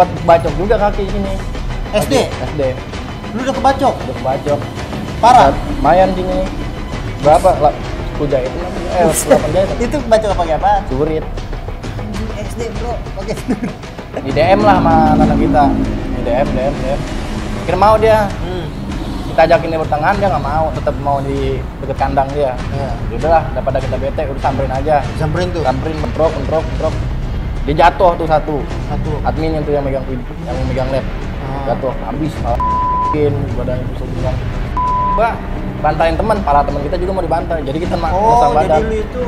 sempat bacok juga kaki sini. SD? SD. Lu udah kebacok? Udah kebacok. Parah? Lumayan sini. Berapa? Lah, kuda itu namanya. 8 jahit. Itu kebacok pakai apa? Surit. SD bro, pakai Di DM lah sama anak kita. Di DM. Kira mau dia. Kita ajakin dia bertangan, dia nggak mau, tetap mau di deket kandang dia. Iya. Udahlah, daripada kita bete, udah samperin aja. Samperin tuh? Samperin, bentrok. Dia jatuh tuh satu. Admin yang tuh yang megang lab. Jatuh, habis. Mungkin badannya bisa bilang. Wah, bantahin teman, para teman kita juga mau dibantai. Jadi kita masang badan. Jadi lu itu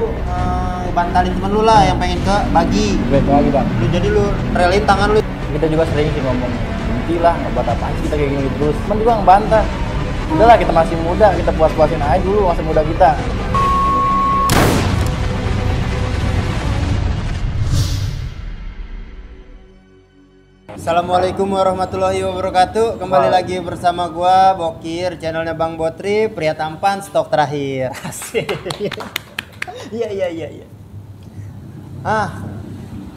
bantalin temen lu lah yang pengen ke bagi. Lagi bang. Jadi lu relin tangan lu. Kita juga sering sih ngomong, berhentilah, ngebat apaan sih kita kayak gini terus. Teman juga ngebantah. Udahlah, kita masih muda, kita puas-puasin aja dulu masa muda kita. Assalamualaikum warahmatullahi wabarakatuh. Kembali lagi bersama gua Bokir, channelnya Bang Botri, pria tampan stok terakhir. Asik. Iya.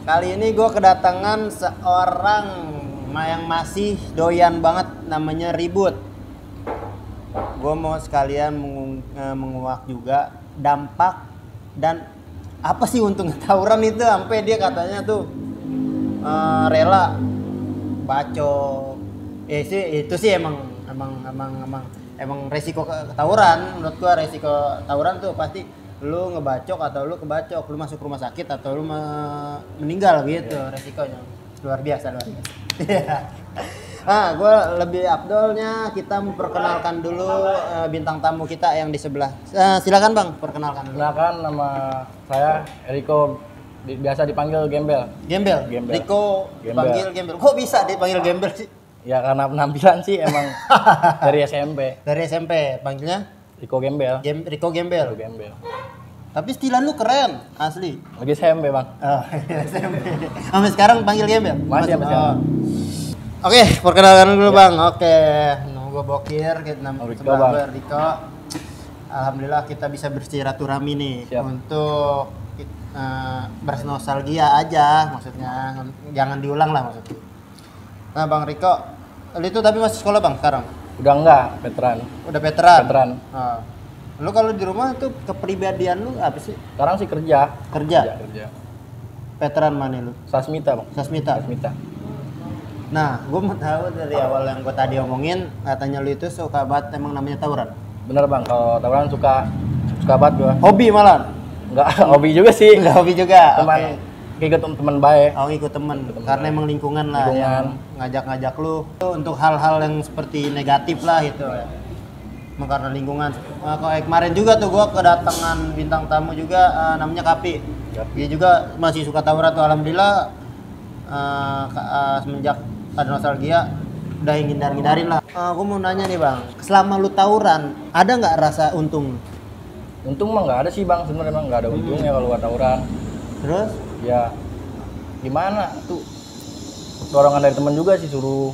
Kali ini gua kedatangan seorang yang masih doyan banget, namanya Ribut. Gue mau sekalian menguak juga dampak dan apa sih untung tawuran itu sampai dia katanya tuh rela bacok. Itu sih emang resiko tawuran. Menurut gua resiko tawuran tuh pasti lu ngebacok atau lu kebacok, lu masuk rumah sakit atau lu meninggal gitu resikonya. Luar biasa. Gue lebih afdolnya kita memperkenalkan dulu bintang tamu kita yang di sebelah. Silakan Bang, perkenalkan. Silakan, nama saya Eriko, biasa dipanggil Gembel. Gembel. Riko dipanggil Gembel. Kok bisa dipanggil Gembel sih? Ya karena penampilan sih emang dari SMP. Dari SMP panggilnya Riko Gembel. Riko Gembel. Riko Gembel. Tapi stilan lu keren, asli. Lagi SMP bang. Oh, SMP. Sampai sekarang panggil Gembel? Masih sampai sekarang. Oke, perkenalkan dulu Bang. Oke, gue Bokir, sebelah gue Riko. Alhamdulillah kita bisa bersilaturahmi nih. Siap. Untuk bernostalgia aja, maksudnya jangan diulang lah maksudnya. Nah Bang Riko, itu tapi masih sekolah Bang sekarang? Udah enggak, veteran. Udah veteran? Veteran. Lu kalau di rumah tuh kepribadian lu apa sih? Sekarang sih kerja. Kerja. Veteran mana lu? Sasmita bang. Sasmita. Nah, gue mau tahu dari awal yang gue tadi omongin, katanya lu itu suka banget emang namanya tawuran. Bener bang, kalau tawuran suka banget gue. Hobi malah? Enggak, hobi juga sih. Enggak hobi juga. Teman, ikut teman baik. Oh ikut teman, karena emang lingkungan lah yang ngajak-ngajak lu untuk hal-hal yang seperti negatif lah gitu. Emang karena lingkungan. Kayak kemarin juga tuh gue kedatangan bintang tamu juga, namanya Kapi. Dia juga masih suka tawuran tuh, alhamdulillah. Semenjak ada nostalgia udah hindarin lah. Gue mau nanya nih bang, selama lu tawuran ada nggak rasa untung? Untung mah nggak ada sih bang, sebenarnya emang nggak ada untungnya kalau buat tawuran. Terus? Ya gimana tuh, dorongan dari teman juga sih, suruh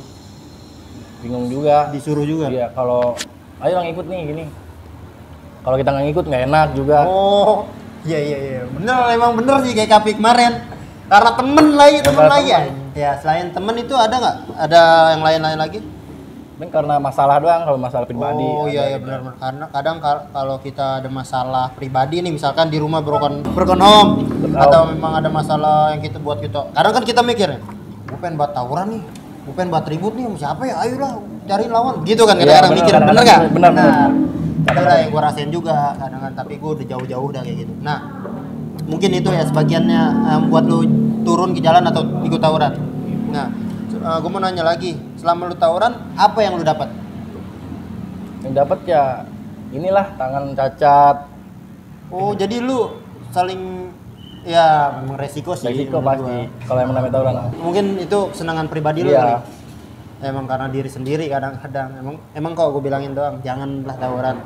bingung juga. Disuruh juga? Iya, kalau ayo lang ikut nih gini. Kalau kita nggak ngikut nggak enak juga. Oh iya bener, emang bener sih kayak Kapi kemarin. Karena temen lagi ya. Ya selain temen itu ada nggak? Ada yang lain-lain lagi? Mungkin karena masalah doang, kalau masalah pribadi. Oh iya benar. Karena kadang kalau kita ada masalah pribadi nih, misalkan di rumah broken home, atau memang ada masalah yang kita buat kita. Kadang kan kita mikir, gue pengen buat tawuran nih, gue pengen buat ribut nih, sama siapa ya? Ayolah cariin lawan. Gitu kan kadang-kadang mikir, bener nggak? Bener. Itu lah yang gue rasain juga kadang-kadang, tapi gue udah jauh-jauh udah kayak gitu. Nah, mungkin itu ya sebagiannya buat lu turun ke jalan atau ikut tawuran. Nah, gue mau nanya lagi, selama lu tawuran apa yang lu dapat? Yang dapat ya inilah, tangan cacat. Oh jadi lu saling ya memang resiko sih. Resiko pasti kalau yang namanya tawuran. Mungkin itu kesenangan pribadi lu kali. Emang karena diri sendiri kadang-kadang. Emang kok gue bilangin doang, janganlah tawuran.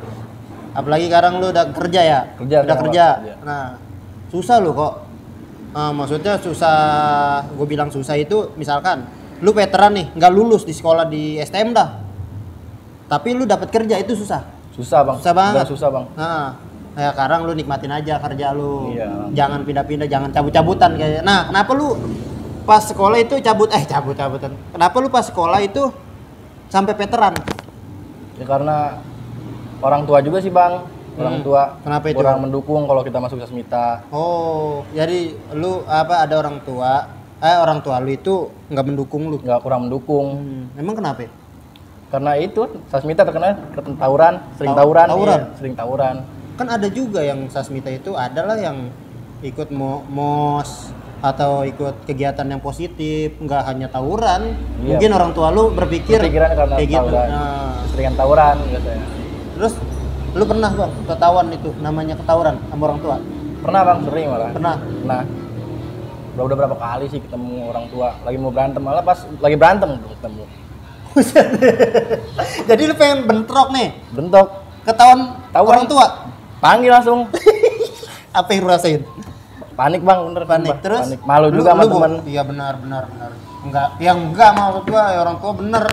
Apalagi sekarang lu udah kerja ya. Udah kerja. Nah susah lu kok. Maksudnya susah, gue bilang susah itu misalkan lu veteran nih, nggak lulus di sekolah di STM dah, tapi lu dapat kerja itu susah bang. Susah banget. Susah bang. Ya sekarang lu nikmatin aja kerja lu. Iya. Jangan pindah-pindah, jangan cabut-cabutan kayak. Nah kenapa lu pas sekolah itu cabut-cabutan. Kenapa lu pas sekolah itu sampai veteran? Ya karena orang tua juga sih bang, orang tua Kenapa itu? kurang mendukung kalau kita masuk Sasmita. Oh, jadi lu ada orang tua lu itu nggak mendukung lu? Nggak, kurang mendukung. Emang kenapa? Karena itu Sasmita terkenal tawuran, sering tawuran. Tawuran? Iya, sering tawuran. Kan ada juga yang Sasmita itu adalah yang ikut mos atau ikut kegiatan yang positif, nggak hanya tawuran. Iya. Mungkin orang tua lu berpikir Pikiran karena kayak gitu. tawuran. Nah, Seringan tawuran biasanya. terus lu pernah bang ketahuan itu namanya ketawuran sama orang tua? Pernah bang, sering malah. Pernah. Nah, udah berapa kali sih ketemu orang tua lagi mau berantem, malah pas lagi berantem tuh ketemu. Jadi lu pengen bentrok nih, Bentok, ketahuan Tawuran. orang tua? panggil langsung. Apa yang lu rasain? Panik bang, bener. Panik. Bang. Terus Panik. Malu juga sama teman. Iya benar. Enggak maksud gua ya orang tua bener.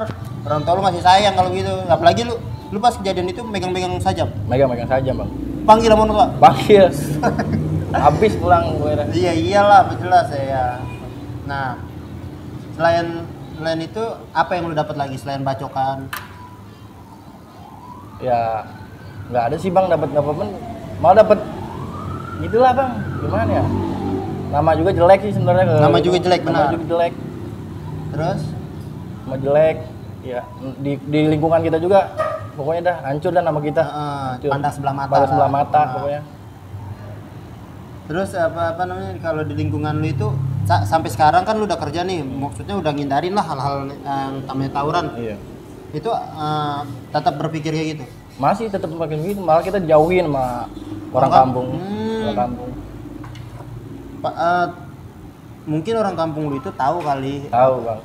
Orang tua lu masih sayang kalau gitu. Apalagi lu pas kejadian itu megang-megang sajam. Megang saja bang. Panggil sama orang tua. Panggil. Habis pulang gue. Iya iyalah, jelas ya. Nah, selain itu apa yang lu dapat lagi selain bacokan? Ya nggak ada sih bang, dapat malah dapat gitulah bang, gimana ya, nama juga jelek sih sebenarnya. Nama juga jelek, benar. Nama juga jelek. Terus Nama jelek ya, di lingkungan kita juga pokoknya dah hancur dah nama kita. Hancur. pandang sebelah mata. Pandang sebelah mata Nah. pokoknya. Terus apa namanya kalau di lingkungan lu itu sampai sekarang kan lu udah kerja nih, maksudnya udah ngindarin lah hal-hal yang namanya tawuran. Iya. Itu tetap berpikir kayak gitu. Masih tetap makin gitu, malah kita jauhin sama orang kampung. Orang kampung. Mungkin orang kampung lu itu tahu kali. Tahu bang.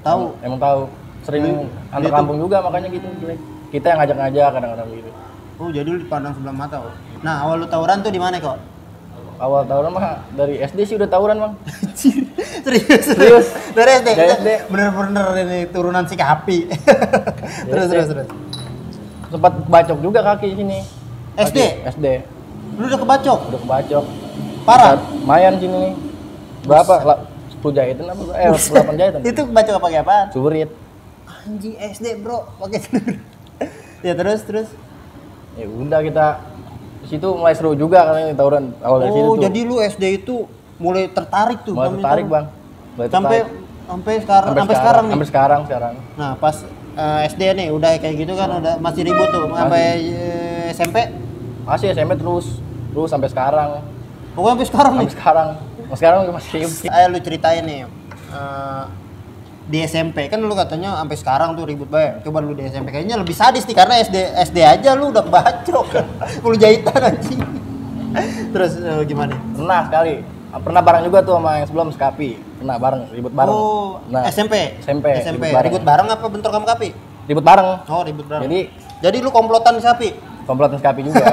Tahu. Emang tahu. Sering antar kampung juga makanya gitu jelek. Kita yang ngajak-ngajak kadang-kadang gitu. Oh, jadi lu dipandang sebelah mata. Oh. Nah, awal lu tawuran tuh di mana kok? Awal tawuran mah dari SD sih udah tawuran bang. Serius. Dari SD. Dari SD. Bener-bener ini turunan si Kapi. terus. Sempat bacok juga kaki sini. SD? SD. Lu udah kebacok? Udah kebacok. Parah? Lumayan sini nih. Berapa? 10 jahitan apa? 8 jahitan. Itu kebacok apa pakai apaan? Surit. Anjing SD bro, pakai telur. Ya terus. Ya udah kita di situ mulai seru juga kan tawuran awal dari situ. Oh, jadi lu SD itu mulai tertarik tuh. Mulai tertarik, Bang. Sampai sekarang nih. Sampai sekarang. Nah, pas SD nih udah kayak gitu kan udah masih ribut tuh sampai SMP. Masih SMP terus sampai sekarang. Pokoknya sampai sekarang nih. Sekarang masih ribut. Ayo lu ceritain nih. Di SMP kan lu katanya sampai sekarang tuh ribut banget. Coba lu di SMP kayaknya lebih sadis nih karena SD aja lu udah bacok. 10 jahitan anjing. Terus gimana? Pernah bareng juga tuh sama yang sebelum Skapi. Pernah bareng, ribut bareng. Oh, nah, SMP. Ribut bareng apa bentrok sama Kapi? Ribut bareng. Oh, ribut bareng. Jadi lu komplotan Kapi? Komplotan Skapi juga.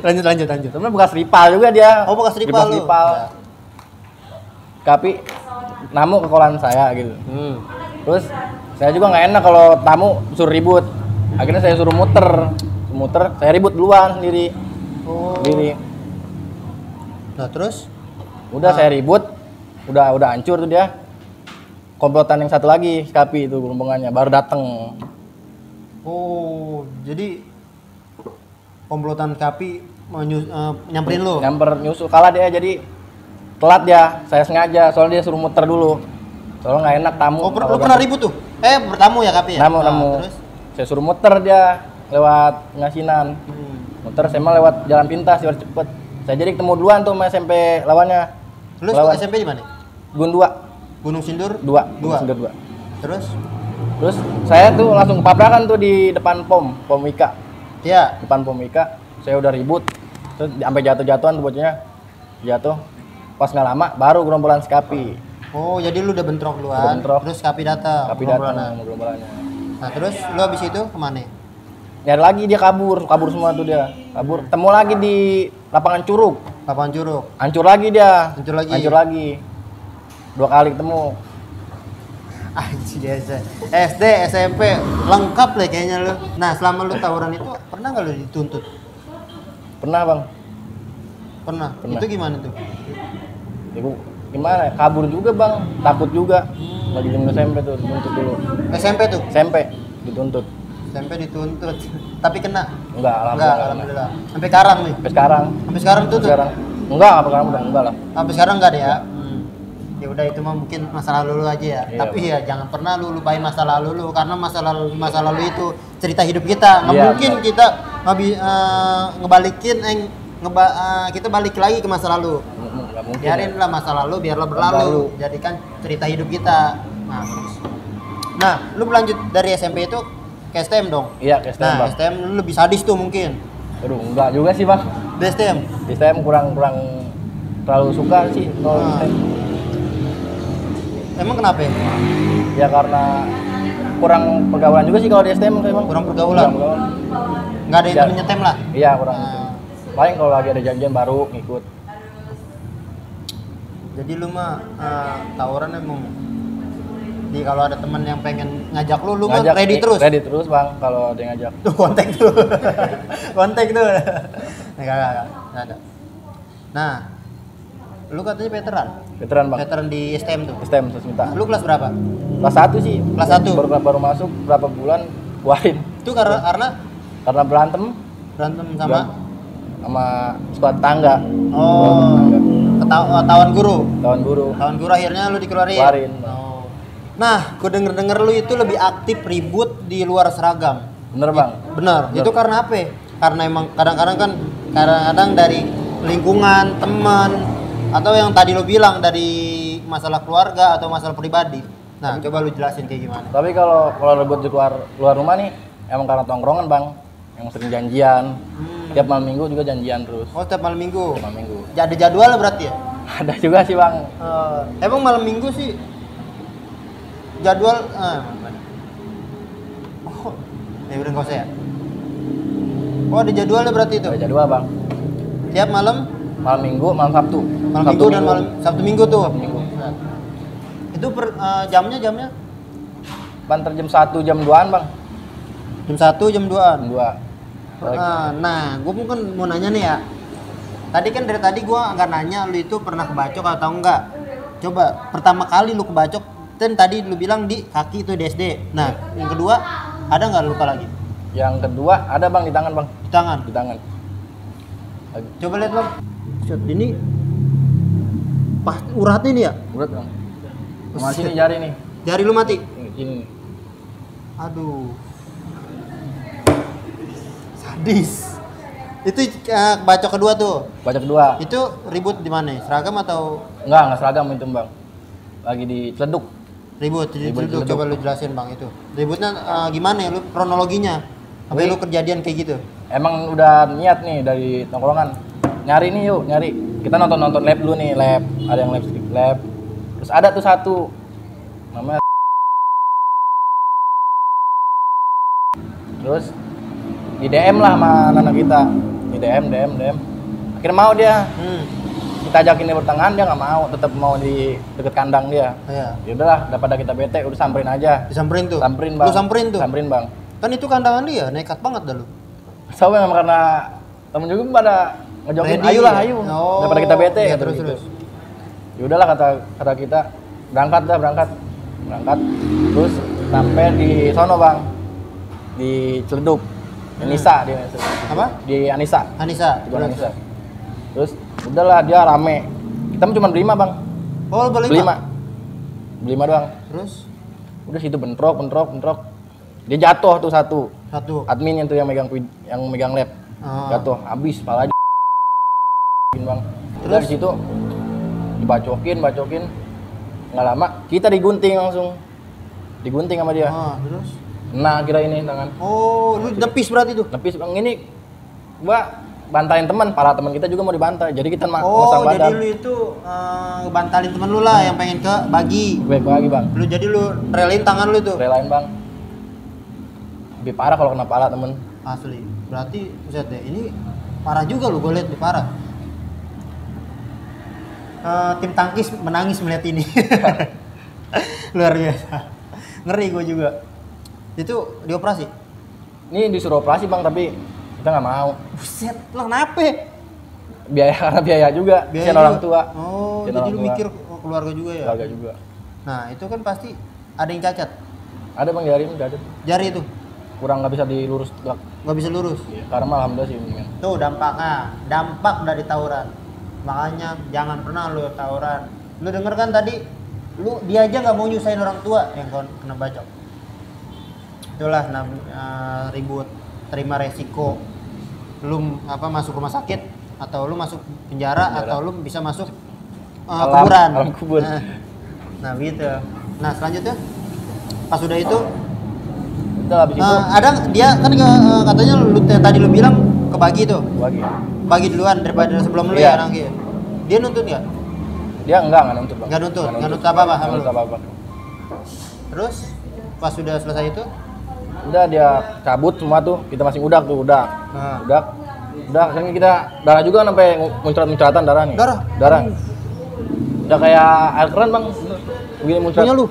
lanjut. Sebenarnya bekas rival juga dia. Oh, bekas rival lu. Ya. Kapi namu ke kolan saya gitu. Terus saya juga nggak enak kalau tamu suruh ribut. Akhirnya saya suruh muter, saya ribut duluan sendiri. Nah terus? Udah saya ribut, udah hancur tuh dia. Komplotan yang satu lagi, Kapi itu rombongannya baru datang. Oh, jadi komplotan Kapi nyamperin lu? Nyusul, kalah dia jadi telat dia. Saya sengaja, soalnya dia suruh muter dulu. Soalnya nggak enak tamu. Oh, lu pernah ribut tuh? Bertamu ya Kapi ya? Namu. Terus? Saya suruh muter dia lewat Ngasinan. Muter saya mah lewat jalan pintas biar cepet. Saya jadi ketemu duluan tuh sama SMP lawannya. Lu SMP di mana? Gunung Sindur 2. Terus saya tuh langsung kepabrakan tuh di depan pom Ika. Iya. Depan pom Ika, saya udah ribut. Terus sampai jatuh-jatuhan tuh bocahnya. Jatuh. Pas nggak lama baru gerombolan Skapi. Oh, jadi lu udah bentrok duluan. Terus Kapi datang. Gerombolannya. Nah, terus lu habis itu kemana? Nyari lagi dia kabur semua tuh dia. Temu lagi di lapangan Curug. Hancur lagi dia. Hancur lagi. 2 kali ketemu. Anjir biasa. SD, SMP lengkap deh kayaknya lu. Nah, selama lu tawuran itu pernah enggak lu dituntut? Pernah, Bang. Pernah. Itu gimana tuh? Ibu gimana? Kabur juga bang, takut juga. Lagi zaman SMP tuh dituntut dulu. SMP tuh? SMP dituntut. SMP dituntut. Tapi kena? Enggak, alhamdulillah. Sampai sekarang nih? Sampai sekarang tuh? Sekarang. Enggak, apa sekarang udah enggak lah. Sampai sekarang enggak deh ya? Ya udah itu mah mungkin masa lalu lu aja ya. Iya, tapi ya jangan pernah lu lupain masa lalu lu, karena masa lalu itu cerita hidup kita. Nggak mungkin bener. Kita ngebalikin kita balik lagi ke masa lalu. Nggak mungkin. Biarin lah masa lalu biarlah berlalu. Jadikan cerita hidup kita. Nah, lu berlanjut dari SMP itu ke STM dong? Iya, ke STM. Nah, STM lu lebih sadis tuh mungkin. Aduh, enggak juga sih, Bang. Di STM? Di STM kurang terlalu suka sih kalau STM. Emang kenapa ya? Ya karena kurang pergaulan juga sih kalau di STM emang. Kurang pergaulan? Nggak ada yang temen nyetem lah? Iya, kurang. Paling kalau lagi ada janjian baru ngikut. Jadi lu mah tawuran emang kalau ada teman yang pengen ngajak lu mah ready terus? Ready terus bang, kalau dia ngajak. Tuh kontak tuh. Kontak tuh. Nggak ada. Nah, lu katanya veteran? Veteran bang. Veteran di STM tuh? STM Sesmita. Lu kelas berapa? Kelas 1 sih. Kelas 1? Baru masuk berapa bulan, keluarin. Itu karena berantem sama squad tangga. Oh, tawan guru? Tawan guru Akhirnya lu dikeluarin? Oh. Nah, gue denger lu itu lebih aktif ribut di luar seragam. Bener bang? Bener. Itu karena apa? Karena emang kadang-kadang dari lingkungan, teman, atau yang tadi lu bilang dari masalah keluarga atau masalah pribadi. Nah, coba lu jelasin kayak gimana. Tapi kalau ribut di luar rumah nih, emang karena tongkrongan bang, yang sering janjian. Tiap malam minggu juga janjian terus. Oh, tiap malam minggu? Tiap malam minggu. Ada jadwal berarti ya? Ada juga sih bang. Emang malam minggu sih jadwal udah nggak usah ya? Oh, ada jadwalnya berarti itu? Ada jadwal bang. Tiap malam minggu, malam Sabtu. Malam Minggu dan malam Sabtu Minggu tuh. Sabtu Minggu. Nah. Itu jamnya? Banter jam 1 jam 2-an bang. Jam 1 jam 2-an. Jam 2. Nah, gue mungkin mau nanya nih ya. Tadi kan dari tadi gue nggak nanya lu itu pernah kebacok atau enggak. Coba pertama kali lu kebacok, kan tadi lu bilang di kaki itu di SD. Nah, yang kedua ada nggak luka lagi? Yang kedua ada bang, di tangan bang. Di tangan. Coba lihat bang. Shot ini pas urat ini ya? Urat bang. Masih nih jari nih. Jari lu mati? Ini. Aduh. Sadis. Itu bacok kedua tuh. Bacok kedua. Itu ribut di mana? Seragam atau? Enggak seragam itu bang. Lagi di Ciledug. Ribut. Coba lu jelasin bang itu. Ributnya gimana ya? Lu kronologinya? Sampai lu kejadian kayak gitu? Emang udah niat nih dari tongkrongan. Nyari nih yuk, nyari. Kita nonton lab dulu nih, lab. Ada yang lab. Terus ada tuh satu. Namanya. Terus di DM lah sama anak kita. Di DM. Akhirnya mau dia. Kita ajakin dia bertangan, dia nggak mau, tetap mau di deket kandang dia. Iya. Ya udahlah, daripada kita bete, udah samperin aja. Disamperin tuh. Samperin bang. Lu samperin tuh. Samperin bang. Kan itu kandangan dia, nekat banget dah lu. Soalnya memang karena temen juga pada ngejokin, ayo. Oh, daripada kita bete. Iya, terus. Ya udahlah kata kita, berangkat. Terus sampai di sono bang, di Ciledug. Anissa dia. Apa? Di Anissa. Terus udahlah dia rame. Kita cuma berlima bang. Oh berlima doang. Terus? Udah situ bentrok. Dia jatuh tuh satu. Admin yang megang lab. Jatuh, habis pala aja. Bang. Terus di situ dibacokin. Nggak lama kita digunting langsung. Digunting sama dia. Terus? Nah kira ini tangan. Oh, lu nepis berarti tuh? Nepis bang, ini gua bantalin teman, para teman kita juga mau dibantai. Jadi kita masang badan. Oh, jadi lu itu bantalin temen lu lah yang pengen ke bagi bang. Jadi lu relain tangan lu itu? Relain bang. Lebih parah kalau kena pala temen. Asli. Berarti buset deh, ini parah juga lu, gue liat lebih parah. Tim tangkis menangis melihat ini. Luar biasa. Ngeri gue juga. Itu dioperasi? Ini disuruh operasi bang, tapi kita nggak mau. Buset, lo kenapa? Karena biaya juga, biaya orang tua. Oh, jadi lu mikir keluarga juga ya. Keluarga juga. Nah itu kan pasti ada yang cacat. Ada bang jari ini cacat. Jari itu Kurang nggak bisa dilurus. nggak bisa lurus. Iya. Karena alhamdulillah sih mendingan. Tuh dampak dari tawuran. Makanya jangan pernah lu tawuran. Lu denger kan tadi, dia aja nggak mau nyusahin orang tua yang kena bacok. Itulah ribut, terima resiko. Lu masuk rumah sakit atau lu masuk penjara. Atau lu bisa masuk kuburan. Alam kubur. Nah gitu. Nah selanjutnya pas sudah itu udah habis itu ada dia kan katanya lu tadi lu bilang kebagi tuh. Bagi duluan daripada sebelum lu iya. ya nangki. Dia nuntut nggak? Dia enggak nuntut bang. Nggak nuntut apa-apa. Nggak nuntut apa-apa. Terus pas sudah selesai itu? Udah dia cabut semua tuh, kita masih udah. Udah kan kita darah juga sampai muncrat-muncratan darah nih. Darah. Udah kayak air keran bang. Begini muncrat. Punya lu?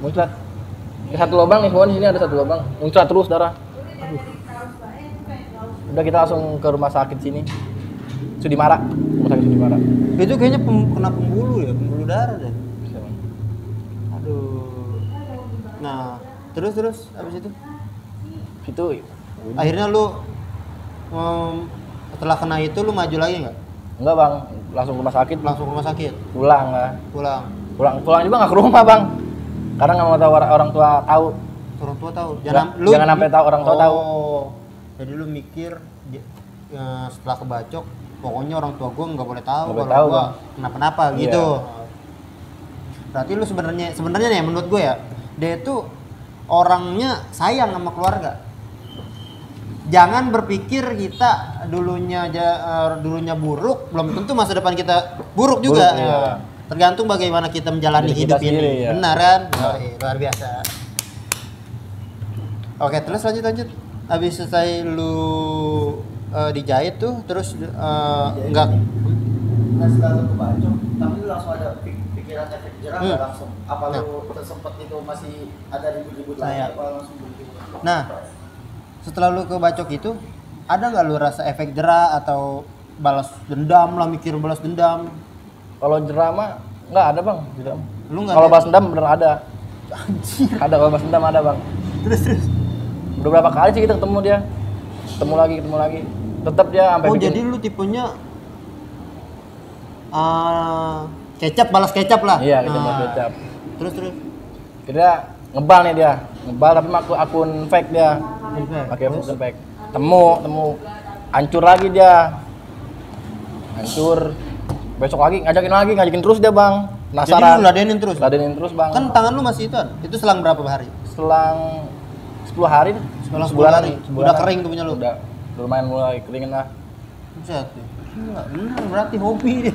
Muncrat. Satu lubang nih, di sini ada satu lubang. Muncrat terus darah. Udah kita langsung ke rumah sakit sini. Sudimara. Rumah sakit Sudimara. Itu kayaknya kena pembuluh darah deh. Bisa, bang. Aduh. Nah, terus habis itu? Itu Akhirnya lu setelah kena itu lu maju lagi nggak? enggak bang, langsung ke rumah sakit. Pulang juga nggak ke rumah bang, karena nggak mau tahu orang tua tahu. Jangan sampai tahu orang tua tahu. Jadi lu mikir setelah kebacok, pokoknya orang tua gua nggak boleh tahu kalau gua kenapa-napa gitu. Berarti lu sebenarnya nih menurut gua ya, dia tuh orangnya sayang sama keluarga. Jangan berpikir kita dulunya buruk, belum tentu masa depan kita buruk juga. Iya. Tergantung bagaimana kita menjalani hidup ini. Ya. Benar kan? Luar biasa. Oke, terus lanjut. Habis selesai lu dijahit tuh, terus enggak. Nah setelah lu kebacok, tapi lu langsung ada pikiran efek jerah nggak langsung? Apa lu tersempet itu masih ada ribut-ribut lagi? Apa langsung begitu? Nah, setelah lu kebacok itu, ada nggak lu rasa efek jerah atau balas dendam lah, mikir balas dendam? Kalau jerah mah nggak ada bang. Lu nggak? Kalau balas dendam bener ada. Ada kalau balas dendam ada bang. Terus. Beberapa kali sih kita ketemu dia. Ketemu lagi. Tetap dia sampai bikin. Jadi lu tipenya balas kecap lah. Iya, kita balas kecap. Terus. Kita ngebal nih dia. Ngebal tapi akun fake dia. Pakai akun fake. Temu. Hancur lagi dia. Besok lagi ngajakin terus dia bang. Penasaran. Jadi lu ladenin terus bang. Kan tangan lu masih itu kan? Itu selang berapa hari? Selang 10 hari. Selang 10 hari. Udah kering tuh punya lu? Udah lumayan mulai keringin lah. Buset. Enggak bener berarti hobi.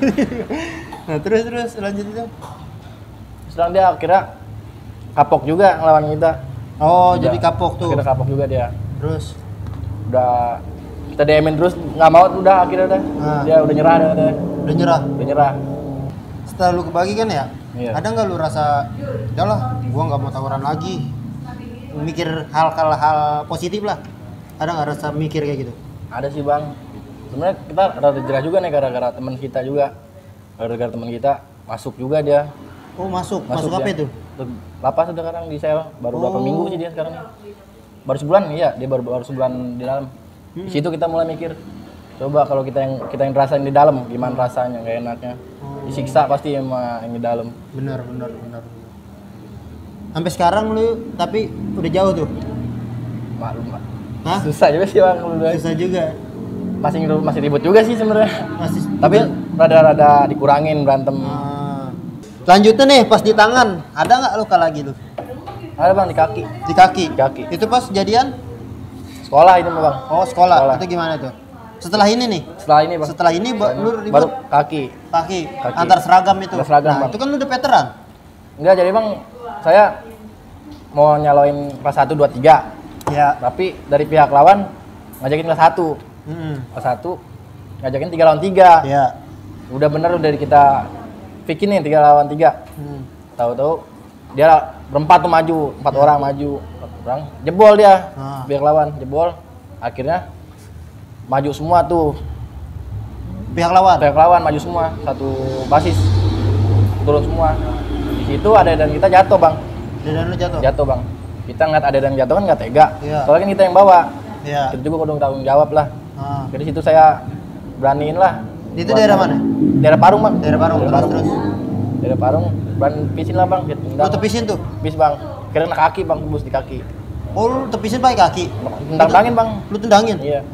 Nah terus lanjut itu. Setelah dia akhirnya kapok juga ngelawan kita. Oh jadi kapok tuh. Akhirnya kapok juga dia. Terus? Udah kita DM-in terus nggak mau udah akhirnya dia udah nyerah. Udah nyerah. Setelah lu kebagi kan ya? Iya. Ada nggak lu rasa udahlah gua nggak mau tawuran lagi, mikir hal positif lah? Ada nggak rasa mikir kayak gitu? Ada sih bang, sebenarnya kita rada jerah juga nih gara-gara teman kita juga, gara-gara teman kita masuk juga dia. Oh masuk apa itu? Lapas sekarang di sel, baru berapa minggu sih dia sekarang. Baru sebulan iya, dia baru sebulan di dalam. Di situ kita mulai mikir, coba kalau kita yang rasain di dalam gimana rasanya, nggak enaknya. Disiksa pasti sama yang di dalam. Benar. Sampai sekarang lu tapi udah jauh tuh. Maklum. Hah? Susah juga sih bang. Susah juga. Masih ribut juga sih sebenarnya. Tapi rada dikurangin berantem. Selanjutnya nih pas di tangan, ada nggak luka lagi lu? Ada bang di kaki. Di kaki. Itu Itu pas jadian? sekolah ini bang. Oh sekolah. Itu gimana tuh? Setelah ini nih? Setelah ini lu ribut? Baru kaki. Antar seragam itu? Antar seragam, nah bang. itu kan lu udah veteran? Enggak, jadi bang saya mau nyaloin kelas 1, 2, 3. Ya. Tapi dari pihak lawan ngajakin kelas 1. Kelas 1 ngajakin 3 lawan 3. Ya. Udah bener dari kita bikin nih 3 lawan 3. Tahu-tahu dia berempat tuh maju, 4 orang maju. 4 orang jebol dia. Pihak lawan jebol. Akhirnya maju semua tuh. Pihak lawan Pihak lawan maju semua, satu basis. turun semua. Di situ ada dan kita jatuh bang. Dan lu jatuh? Jatuh bang. Kita ngeliat ada dan jatuh kan nggak tega. Iya. Soalnya kan kita yang bawa. Iya. Kita juga kudu tanggung jawab lah. Ah. Jadi situ saya beraniin lah. Itu daerah mana? Daerah Parung bang. Daerah Parung. Terus. Daerah Parung, pisin lah bang. Lu tepisin tuh? Tepis bang. Kira kaki bang, tembus di kaki. Oh, lu tepisin pakai kaki? Tendangin bang. Lu tendangin? Iya.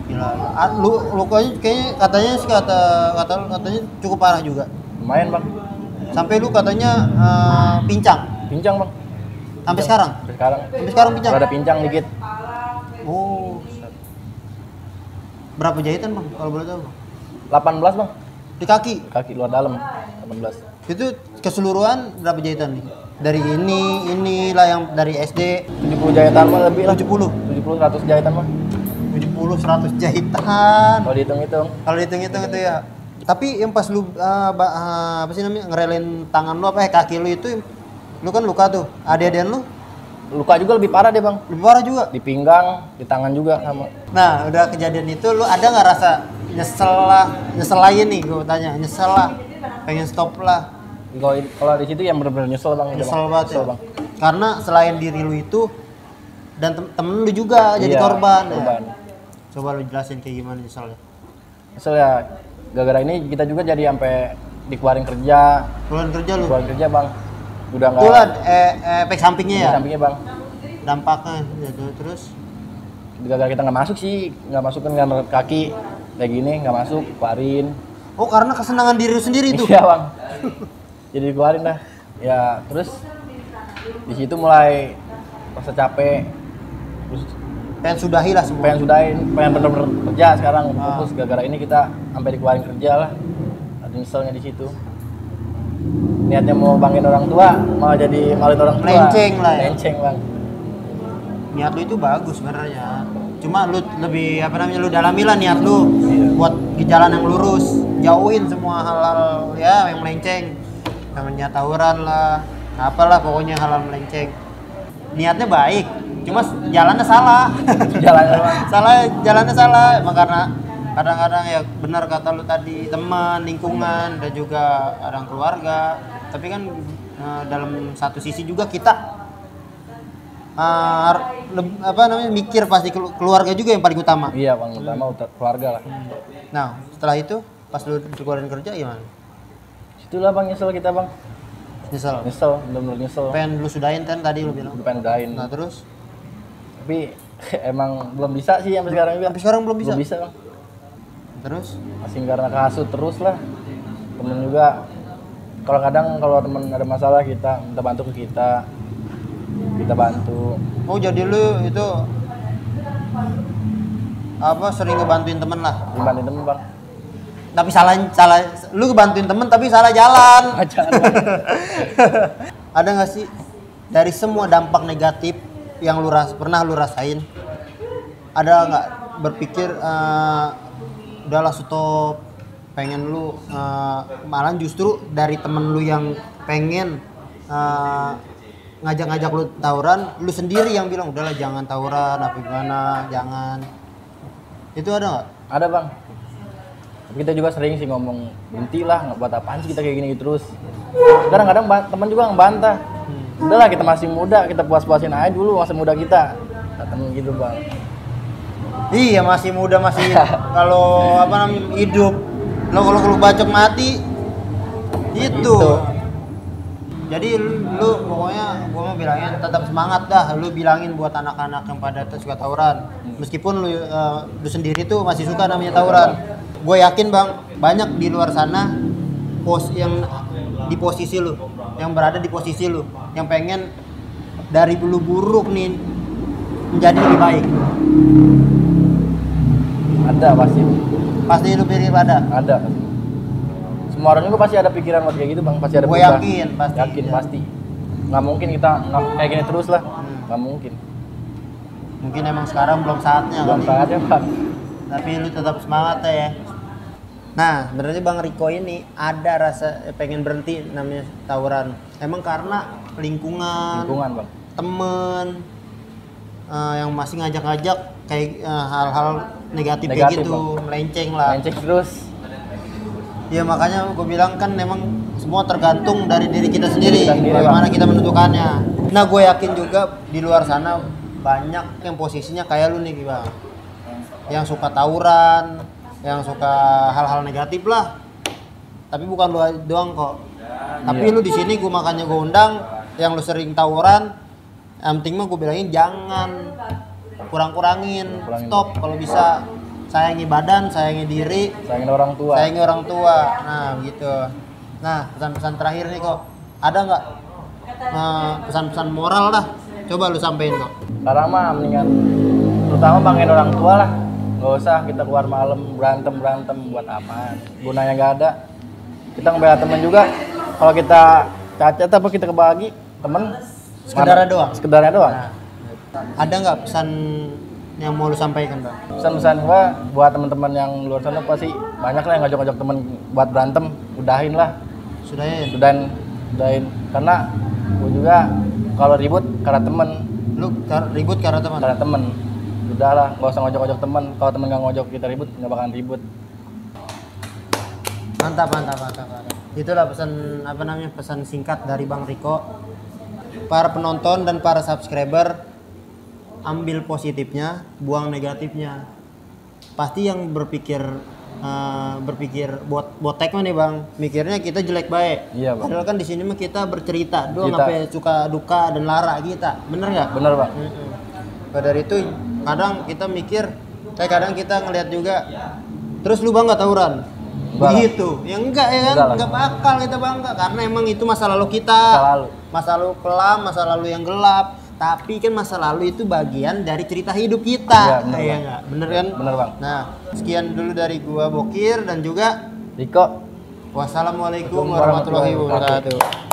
Gila. Lu kayaknya katanya sih katanya cukup parah juga. Lumayan bang. Sampai lu katanya pincang. Pincang bang. Sampai sekarang? Sampai sekarang pincang? Ada pincang dikit. Oh. Berapa jahitan bang kalau boleh tahu bang? 18 bang. Di kaki? Kaki luar dalam 18. Itu keseluruhan berapa jahitan nih? Dari inilah yang dari SD 70 jahitan mah lebih lah. 70 100 jahitan mah. 70 100 jahitan. Kalau dihitung-hitung. Kalau dihitung-hitung itu ya. Tapi yang pas lu apa sih namanya ngerelin tangan lu apa kaki lu itu lu kan luka tuh. Adik-adian lu Luka juga lebih parah deh bang. lebih parah juga. Di pinggang, di tangan juga sama. Nah, udah kejadian itu lu ada nggak rasa nyesel lagi nih gue tanya, nyesel lah, pengen stop lah. Kalau di situ yang benar-benar nyesel bang. Nyesel banget nyesel, ya. bang. Karena selain diri lu itu dan temen lu juga jadi Iya, korban. korban. Ya. Coba lu jelasin kayak gimana nyeselnya. Nyesel ya. Gara-gara ini kita juga jadi sampai dikeluarin kerja. Keluarin kerja lu. Keluarin kerja bang. Udah nggak. Itulah efek sampingnya ya. Sampingnya bang. Dampaknya gitu terus. Gara-gara kita nggak masuk sih, nggak masuk kan nggak kaki kayak gini nggak masuk, keluarin. Oh karena kesenangan diri lu sendiri itu. Iya bang. Jadi dikeluarin dah. Ya terus di situ mulai rasa capek. Terus Pengen sudahi lah semua. pengen sudahin, pengen bener-bener kerja sekarang fokus. Gara-gara ini kita sampai dikeluarin kerja lah. Ada nyeselnya di situ. Niatnya mau banggain orang tua, malah jadi malin orang tua. Melenceng lah ya. Melenceng bang. Niat lu itu bagus sebenarnya. Cuma lu lebih apa namanya lu dalami lah niat lu buat di jalan yang lurus, jauhin semua hal-hal ya yang melenceng. Namanya tawuran lah, apalah pokoknya hal-hal melenceng. Niatnya baik, cuma jalannya salah. Jalannya bang. Jalannya salah. Emang karena kadang-kadang ya benar kata lu tadi, teman, lingkungan dan juga orang keluarga. Tapi kan dalam satu sisi juga kita apa namanya mikir pasti keluarga juga yang paling utama. Iya bang, utama keluarga lah. Nah setelah itu pas lu dikeluarin kerja gimana? Itulah bang nyesel kita bang. Nyesel. Bener-bener nyesel. Pengen lu sudahin kan tadi lu bilang. Pengen udahin. Nah terus? Tapi emang belum bisa sih sampai sekarang juga. Sampai sekarang belum bisa? Belum bisa bang. Terus? Masih karena kasut terus lah. Temen juga. Kalau kadang kalau temen ada masalah kita minta bantu ke kita. Kita bantu. Oh jadi lu itu apa sering ngebantuin temen lah? Dibantuin temen bang. Tapi salah lu ngebantuin temen tapi salah jalan. Ada nggak sih dari semua dampak negatif yang pernah lu rasain, ada nggak berpikir udahlah stop, pengen lu malah justru dari temen lu yang pengen ngajak-ngajak lu tawuran, lu sendiri yang bilang udahlah jangan tawuran apa gimana, jangan. Itu ada nggak? Ada bang. Tapi kita juga sering sih ngomong berhenti lah, nggak buat apaan sih kita kayak gini terus. Kadang-kadang teman juga ngebantah. Udahlah kita masih muda, kita puas-puasin aja dulu masa muda kita. Kata gitu bang. Iya masih muda masih kalau apa namanya hidup. Lo kalau bacok mati itu. Jadi lu pokoknya gua mau bilangin tetap semangat dah, lu bilangin buat anak-anak yang pada suka tawuran. Meskipun lu sendiri tuh masih suka namanya tawuran. Gue yakin bang, banyak di luar sana yang di posisi lu, yang berada di posisi lu, yang pengen dari dulu buruk nih menjadi lebih baik. Ada pasti. Pasti lu pilih pada. Ada. Semua orang juga pasti ada pikiran buat kayak gitu bang, pasti ada. Gue yakin pasti. Yakin ya. Pasti. Nggak mungkin kita kayak gini terus lah. Nggak mungkin. Mungkin emang sekarang belum saatnya. Belum saatnya bang. Tapi lu tetap semangat ya. Nah, sebenarnya Bang Riko ini ada rasa pengen berhenti namanya tawuran. Emang karena lingkungan bang. Temen yang masih ngajak-ngajak kayak hal-hal negatif kayak gitu, bang. melenceng lah. Melenceng terus. Ya makanya gue bilang kan memang semua tergantung dari diri kita sendiri, Sendiri, bagaimana Bang. kita menentukannya. Nah gue yakin juga di luar sana banyak yang posisinya kayak lu nih Bang, yang suka tawuran, yang suka hal-hal negatif lah. Tapi bukan lu doang kok. Tapi Iya. lu di sini gue makanya gue undang yang lu sering tawuran. Yang penting mah gue bilangin jangan kurangin, stop kalau bisa. Sayangi badan, sayangi diri, Sayangin orang tua. sayangi orang tua. Nah gitu. Nah pesan-pesan terakhir nih kok, ada nggak pesan-pesan moral dah? Coba lu sampein kok. Sekarang mah mendingan terutama banggain orang tua lah. Nggak usah kita keluar malam berantem buat apa? Gunanya nggak ada. Kita ngebela temen juga. Kalau kita cacat apa kita kebagi temen Sekedarnya doang. Sekedarnya doang. Nah, ada nggak pesan yang mau lu sampaikan Bang? Pesan-pesan gua buat teman-teman yang luar sana pasti banyak lah yang ngajak-ngajak temen buat berantem, udahin lah. Sudahin. Udahin karena gua juga kalau ribut karena temen, Lu ribut karena teman. udahlah nggak usah ngojok-ngojok temen. Kalau temen nggak ngojok kita ribut nggak bakalan ribut. Mantap. Itulah pesan singkat dari Bang Riko. Para penonton dan para subscriber, ambil positifnya, buang negatifnya. Pasti yang berpikir botek mah nih Bang, mikirnya kita jelek baik. Iya, Bang. Padahal kan di sini mah kita bercerita doang Kita. apa suka duka dan lara kita. Bener nggak? Bener Bang. Maka dari itu kadang kita mikir, kadang kita ngelihat juga. Terus lu bangga tawuran? Enggak. Begitu. Ya enggak ya kan? Enggak lah. Enggak bakal kita bangga karena emang itu masa lalu kita. Masa lalu kelam, masa lalu yang gelap. Tapi kan masa lalu itu bagian dari cerita hidup kita. Iya, bener, Iya Bang. enggak? Bener kan? Bener Bang. Nah, sekian dulu dari gua Bokir dan juga Riko. wassalamualaikum warahmatullahi wabarakatuh.